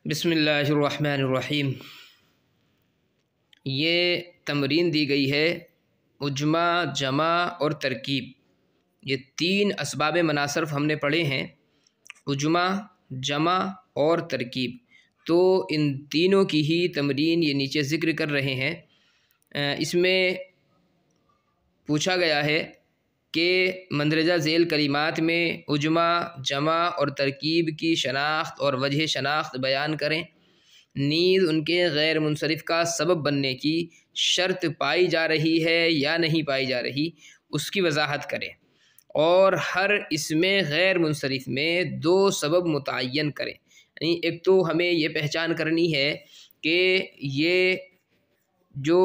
बिस्मिल्लाहिर्रहमानिर्रहीम। ये तमरीन दी गई है उज्मा, जमा और तरकीब। ये तीन असबाब मनासरफ़ हमने पढ़े हैं, उज्मा, जमा और तरकीब। तो इन तीनों की ही तमरीन ये नीचे ज़िक्र कर रहे हैं। इसमें पूछा गया है कि मंदरजा ज़ेल कलिमात में उज्मा, जमा और तरकीब की शनाख्त और वजह शनाख्त बयान करें। नीज़ उनके गैर मुनसरिफ़ का सबब बनने की शर्त पाई जा रही है या नहीं पाई जा रही, उसकी वजाहत करें। और हर इसमें गैर मुनसरिफ़ में दो सबब मुतय्यन करें। यानी एक तो हमें ये पहचान करनी है कि ये जो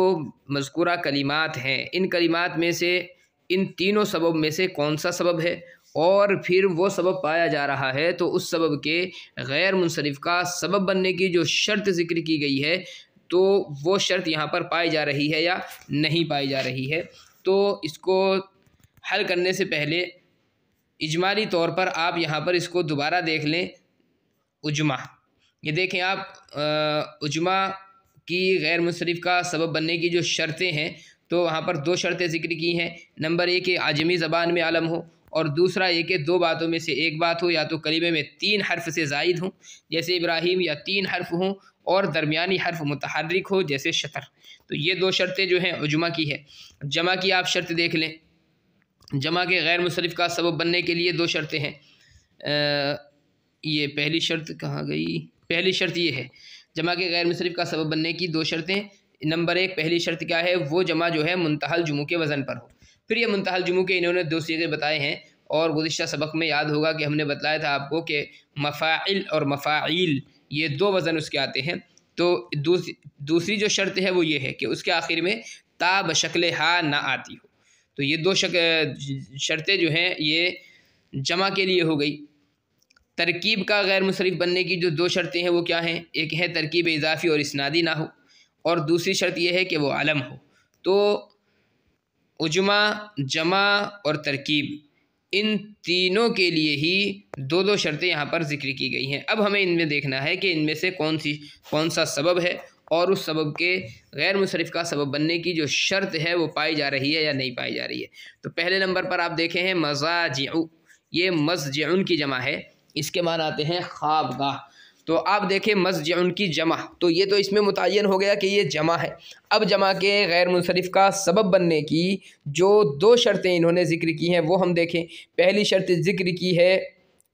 मज़कूरा कलिमात हैं, इन कलिमात में से इन तीनों सबब में से कौन सा सबब है, और फिर वो सबब पाया जा रहा है तो उस सबब के गैर मुनसरिफ़ का सबब बनने की जो शर्त ज़िक्र की गई है, तो वो शर्त यहाँ पर पाई जा रही है या नहीं पाई जा रही है। तो इसको हल करने से पहले इजमाली तौर पर आप यहाँ पर इसको दोबारा देख लें। उज्मा, ये देखें आप, उज्मा की गैर मुनसरिफ़ का सबब बनने की जो शर्तें हैं, तो वहाँ पर दो शर्तें ज़िक्र की हैं। नंबर एक कि आजमी ज़बान में आलम हो, और दूसरा ये कि दो बातों में से एक बात हो, या तो कलीमे में तीन हर्फ से ज़ायद हों जैसे इब्राहीम, या तीन हर्फ हों और दरमियानी हर्फ मुतहर्रिक हो जैसे शतर। तो ये दो शर्तें जो हैं उज्मा की है। जमा की आप शर्त देख लें। जमा के गैर मुनसरिफ़ का सबब बनने के लिए दो शर्तें हैं। ये पहली शर्त कहाँ गई? पहली शर्त ये है, जमा के गैर मुनसरिफ़ का सबब बनने की दो शर्तें। नंबर एक, पहली शर्त क्या है? वो जमा जो है मुंतहल जुमू के वज़न पर हो। फिर ये मुंतहल जुमू के इन्होंने दो सीगे बताए हैं, और गुज़िश्ता सबक में याद होगा कि हमने बतलाया था आपको कि मफ़ाइल और मफ़ाइल ये दो वज़न उसके आते हैं। तो दूसरी जो शर्त है वो ये है कि उसके आखिर में ता बशक्ल हा ना आती हो। तो ये दो शर्तें जो हैं ये जमा के लिए हो गई। तरकीब का गैर मुनसरिफ़ बनने की जो दो शर्तें हैं वो क्या हैं? एक है तरकीब इजाफ़ी और इसनादी ना हो, और दूसरी शर्त यह है कि वो अलम हो। तो उज्मा, जमा और तरकीब, इन तीनों के लिए ही दो दो शर्तें यहाँ पर ज़िक्र की गई हैं। अब हमें इनमें देखना है कि इनमें से कौन सा सबब है, और उस सबब के गैर मुनसरिफ़ का सबब बनने की जो शर्त है वो पाई जा रही है या नहीं पाई जा रही है। तो पहले नंबर पर आप देखें हैं मज़ाजिउ, ये मज़जिउन की जमा है, इसके मान आते हैं ख्वाबगाह। तो आप देखें मज़जिउन की जमा, तो ये तो इसमें मुतय्यन हो गया कि ये जमा है। अब जमा के गैर मुनसरिफ़ का सबब बनने की जो दो शर्तें इन्होंने ज़िक्र की हैं वो हम देखें। पहली शर्त ज़िक्र की है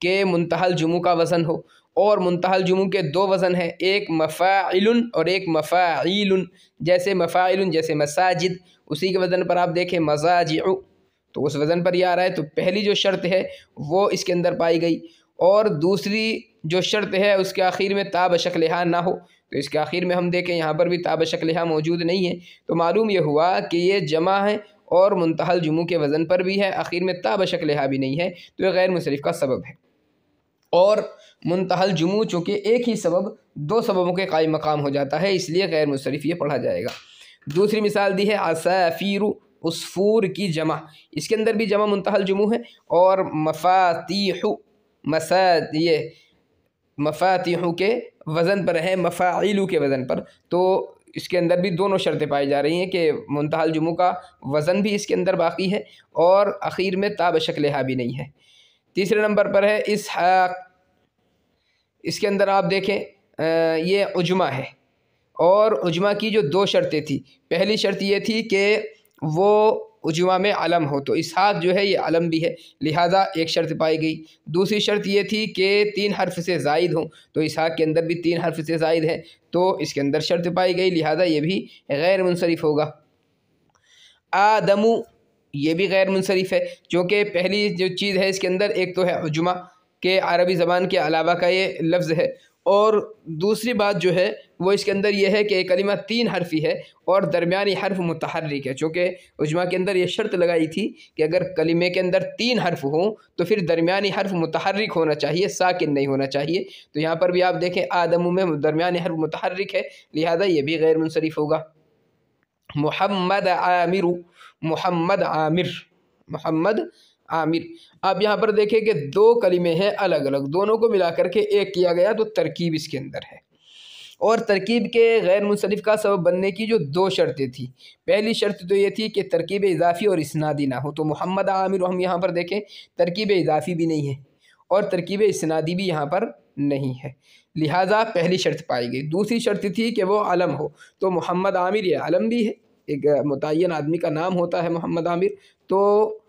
कि मुंतहल जुमू का वज़न हो, और मुंतहल जुमू के दो वज़न हैं, एक मफ़ाइलुन और एक मफ़ाइलुन। जैसे मफ़ाइलुन जैसे मसाजिद, उसी के वज़न पर आप देखें मज़ाजिउ, तो उस वज़न पर यह आ रहा है। तो पहली जो शर्त है वो इसके अंदर पाई गई, और दूसरी जो शर्त है उसके आखिर में ता बशक्ल हा ना हो। तो इसके आखिर में हम देखें यहाँ पर भी ता बशक्ल हा मौजूद नहीं है। तो मालूम यह हुआ कि ये जमा है और मुंतहल जुमू के वज़न पर भी है, आखिर में ता बशक्ल हा भी नहीं है, तो यह गैर मुनसरिफ़ का सबब है। और मुंतहल जुमू चूँकि एक ही सबब दो सबबों के कायम मकाम हो जाता है, इसलिए गैर मुनसरिफ़ ये पढ़ा जाएगा। दूसरी मिसाल दी है असाफ़ीरु, उसफूर की जमा, इसके अंदर भी जमा मुंतहल जुमू है। और मफ़ातीहु, ये मफ़ातिहु के वज़न पर है, मफ़ाइलु के वज़न पर। तो इसके अंदर भी दोनों शर्तें पाई जा रही हैं कि मुंतहल जुमू का वज़न भी इसके अंदर बाकी है, और आखिर में ता बशक्ल हा भी नहीं है। तीसरे नंबर पर है इसहाक़, इसके अंदर आप देखें ये उज्मा है, और उज्मा की जो दो शर्तें थी, पहली शर्त ये थी कि वो उज्मा में अलम हो, तो इसहाक़ जो है ये अलम भी है, लिहाजा एक शर्त पाई गई। दूसरी शर्त ये थी कि तीन हर्फ से ज़ायद हों, तो इसहाक़ के अंदर भी तीन हर्फ से ज़ायद है, तो इसके अंदर शर्त पाई गई, लिहाजा ये भी गैर मुनसरिफ़ होगा। आदमु, ये भी गैर मुनसरिफ़ है, क्योंकि पहली जो चीज़ है इसके अंदर एक तो है उज्मा के अरबी ज़बान के अलावा का ये लफ्ज़ है, और दूसरी बात जो है वो इसके अंदर ये है कि कलिमा तीन हर्फी है और दरमियानी हर्फ मुतहर्रिक है। चूँकि उज्मा के अंदर ये शर्त लगाई थी कि अगर कलिमे के अंदर तीन हर्फ हों तो फिर दरमियानी हर्फ मुतहर्रिक होना चाहिए, साकिन नहीं होना चाहिए। तो यहाँ पर भी आप देखें आदमु में दरमियानी हर्फ मुतहर्रिक है, लिहाजा ये भी गैर मुनसरिफ़ होगा। मुहम्मद आमिरु, मोहम्मद आमिर, मोहम्मद आमिर। आप यहाँ पर देखें कि दो कलिमे हैं अलग अलग, दोनों को मिला करके एक किया गया, तो तरकीब इसके अंदर है। और तरकीब के गैर मुंसरिफ का सबब बनने की जो दो शर्तें थी, पहली शर्त तो ये थी कि तरकीब इजाफ़ी और इसनादी ना हो। तो मोहम्मद आमिर हम यहाँ पर देखें तरकीब इजाफ़ी भी नहीं है और तरकीब इसनादी भी यहाँ पर नहीं है, लिहाजा पहली शर्त पाई गई। दूसरी शर्त थी कि वो अलम हो, तो मोहम्मद आमिर ये अलम भी है, एक मुतय्यन आदमी का नाम होता है मोहम्मद आमिर, तो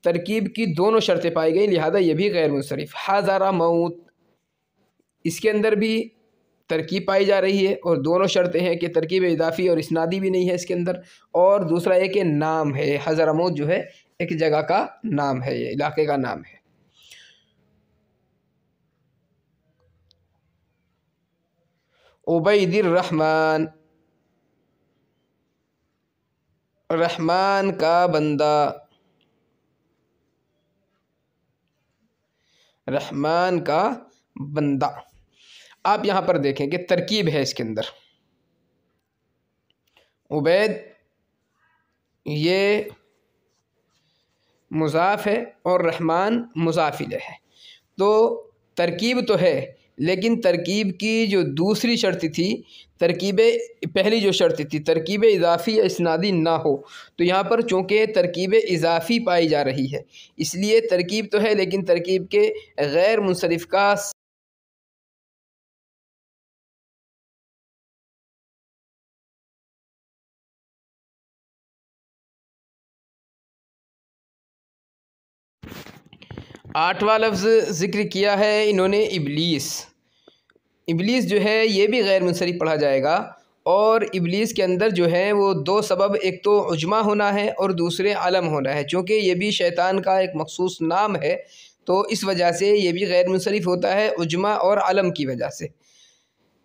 तरकीब की दोनों शर्तें पाई गई, लिहाजा ये भी गैर मुंसरिफ। हाज़ारा मऊत, इसके अंदर भी तरकीब पाई जा रही है और दोनों शर्तें हैं कि तरकीब इजाफ़ी और इसनादी भी नहीं है इसके अंदर, और दूसरा एक नाम है, हज़रमौत जो है एक जगह का नाम है, ये इलाके का नाम है। उबैदिर रहमान, रहमान का बंदा, रहमान का बंदा। आप यहाँ पर देखें कि तरकीब है इसके अंदर, उबैद ये मुज़ाफ़ है और रहमान मुज़ाफ़ इलैह है, तो तरकीब तो है, लेकिन तरकीब की जो दूसरी शर्त थी, पहली जो शर्त थी तरकीब इजाफ़ी या इसनादी ना हो, तो यहाँ पर चूँकि तरकीब इजाफ़ी पाई जा रही है, इसलिए तरकीब तो है लेकिन तरकीब के गैर मुंसरिफ का 8वां लफ्ज़ ज़िक्र किया है इन्होंने इबलीस। इबलीस जो है ये भी गैर मुंसरिफ पढ़ा जाएगा, और इबलीस के अंदर जो है वो दो सबब, एक तो उजमा होना है और दूसरे अलम होना है। चूँकि ये भी शैतान का एक मखसूस नाम है, तो इस वजह से ये भी गैर मुंसरिफ होता है उजमा और अलम की वजह से।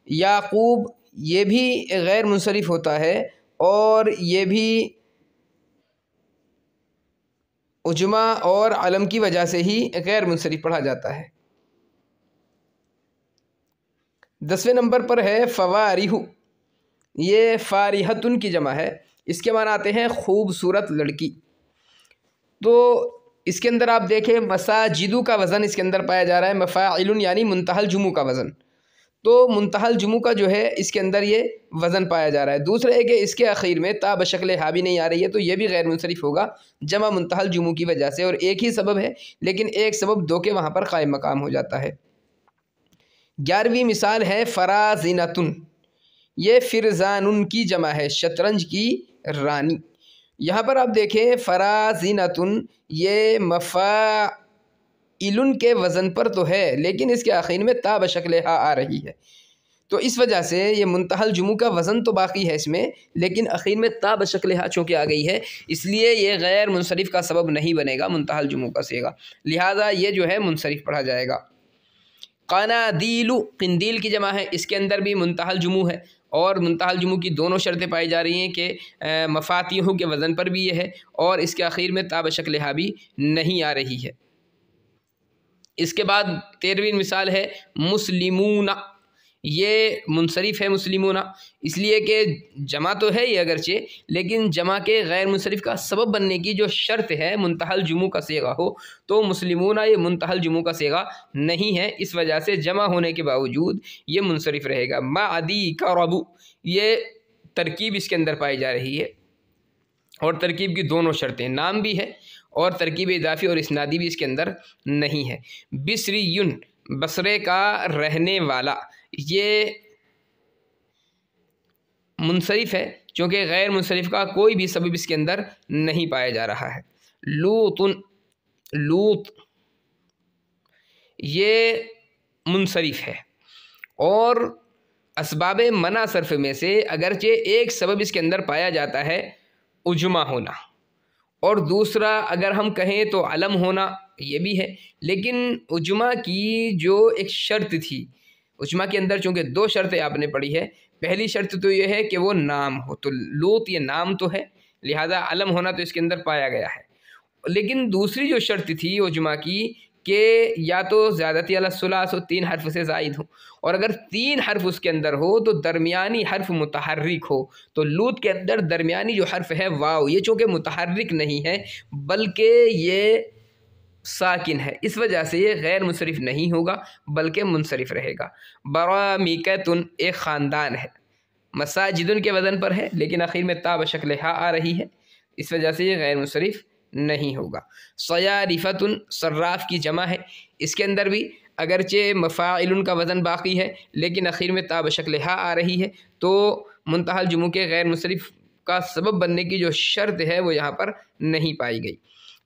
याकूब ये भी गैर मुंसरिफ होता है और ये भी उजमा और अलम की वजह से ही गैर मुंसरिफ पढ़ा जाता है। 10वें नंबर पर है फ़वारिहु, ये फ़ारिहतुन की जमा है, इसके माना आते हैं खूबसूरत लड़की। तो इसके अंदर आप देखें मसाजिदु का वज़न इसके अंदर पाया जा रहा है, मफ़ाइलुन यानी मुंतहल जुमू का वज़न, तो मुंतहल जुमू का जो है इसके अंदर ये वज़न पाया जा रहा है। दूसरा है कि इसके आखिर में ता बशक्ल हा भी नहीं आ रही है, तो ये भी गैर मुंसरिफ होगा जमा मुंतहल जुमू की वजह से, और एक ही सबब है लेकिन एक सबब दो के वहाँ पर कायम मकाम हो जाता है। 11वीं मिसाल है फ़राज़िनतुन, ये फ़िरज़ानुन की जमा है, शतरंज की रानी। यहाँ पर आप देखें फ़राज़िनतुन ये मफ़ाइलुन के वज़न पर तो है, लेकिन इसके आखिर में ता बशक्ल हा आ रही है, तो इस वजह से ये मुंतहल जुमू का वज़न तो बाकी है इसमें, लेकिन आखिर में ता बशक्ल हा चूँकि आ गई है, इसलिए ये गैर मुंसरिफ का सबब नहीं बनेगा मुंतहल जुमू का सेगा, लिहाजा ये जो है मुंसरिफ पढ़ा जाएगा। क़नादीलु, क़िंदील की जमा है, इसके अंदर भी मुंतहल जुमू है और मुंतहल जुमू की दोनों शर्तें पाई जा रही हैं कि मफातिहु के वज़न पर भी ये है और इसके आखिर में ता बशक्ल हा भी नहीं आ रही है। इसके बाद 13वीं मिसाल है मुस्लिमूना, ये मुनसरिफ है मुस्लिमूना, इसलिए कि जमा तो है ये अगरचे, लेकिन जमा के गैर मुनसरिफ का सबब बनने की जो शर्त है मुंतहल जुमू का सेगा हो, तो मुस्लिमूना ये मुंतहल जुमू का सेगा नहीं है, इस वजह से जमा होने के बावजूद ये मुनसरिफ रहेगा। मादी का रबू, ये तरकीब इसके अंदर पाई जा रही है और तरकीब की दोनों शर्तें, नाम भी है और तरकीब इजाफ़ी और इसनादी भी इसके अंदर नहीं है। बिसरीयुन, बसरे का रहने वाला, ये मुनसरिफ है क्योंकि गैर मुनसरिफ का कोई भी सबब इसके अंदर नहीं पाया जा रहा है। लूतुन, लूत ये मुनसरिफ है और असबाब मना सर्फ में से अगरचे एक सबब इसके अंदर पाया जाता है उजमा होना, और दूसरा अगर हम कहें तो अलम होना, ये भी है, लेकिन उजमा की जो एक शर्त थी, उजमा के अंदर चूँकि दो शर्तें आपने पढ़ी है, पहली शर्त तो ये है कि वो नाम हो, तो लूत ये नाम तो है, लिहाजा अलम होना तो इसके अंदर पाया गया है, लेकिन दूसरी जो शर्त थी उजमा की कि या तो ज़्यादती अला सुलास हो, 3 हर्फ से ज़ायद हो, और अगर 3 हर्फ उसके अंदर हो तो दरमियानी हर्फ मुतहर्रिक हो, तो लूत के अंदर दरमियानी जो हर्फ है वाव, ये चूँकि मुतहर्रिक नहीं है बल्कि ये साकिन है, इस वजह से ये गैर मुनसरिफ नहीं होगा बल्कि मुनसरिफ रहेगा। बरामिकतुन एक ख़ानदान है, मसाजिदुन के वज़न पर है लेकिन आखिर में ता बशक्ल हा आ रही है, इस वजह से ये गैर मुनसरिफ नहीं होगा। सयारिफ़तुन सर्राफ़ की जमा है, इसके अंदर भी अगरचे मफ़ाइलुन का वज़न बाकी है लेकिन आखिर में ता बशक्ल हा आ रही है, तो मुंतहल जुमू के गैर मुनसरिफ का सबब बनने की जो शर्त है वो यहाँ पर नहीं पाई गई।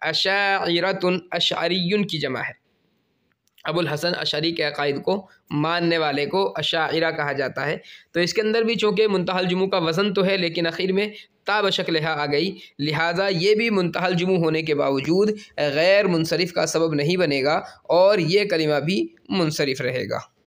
अशाइरतुन अशअरियुन की जमा है, अबुल हसन अशरी के अकायद को मानने वाले को अशाइरा कहा जाता है। तो इसके अंदर भी चूँकि मुंतहल जुमू का वज़न तो है लेकिन आखिर में ता बशक्ल हा आ गई, लिहाजा ये भी मुंतहल जुमू होने के बावजूद गैर मुनसरिफ का सबब नहीं बनेगा और ये कलिमा भी मुनसरिफ रहेगा।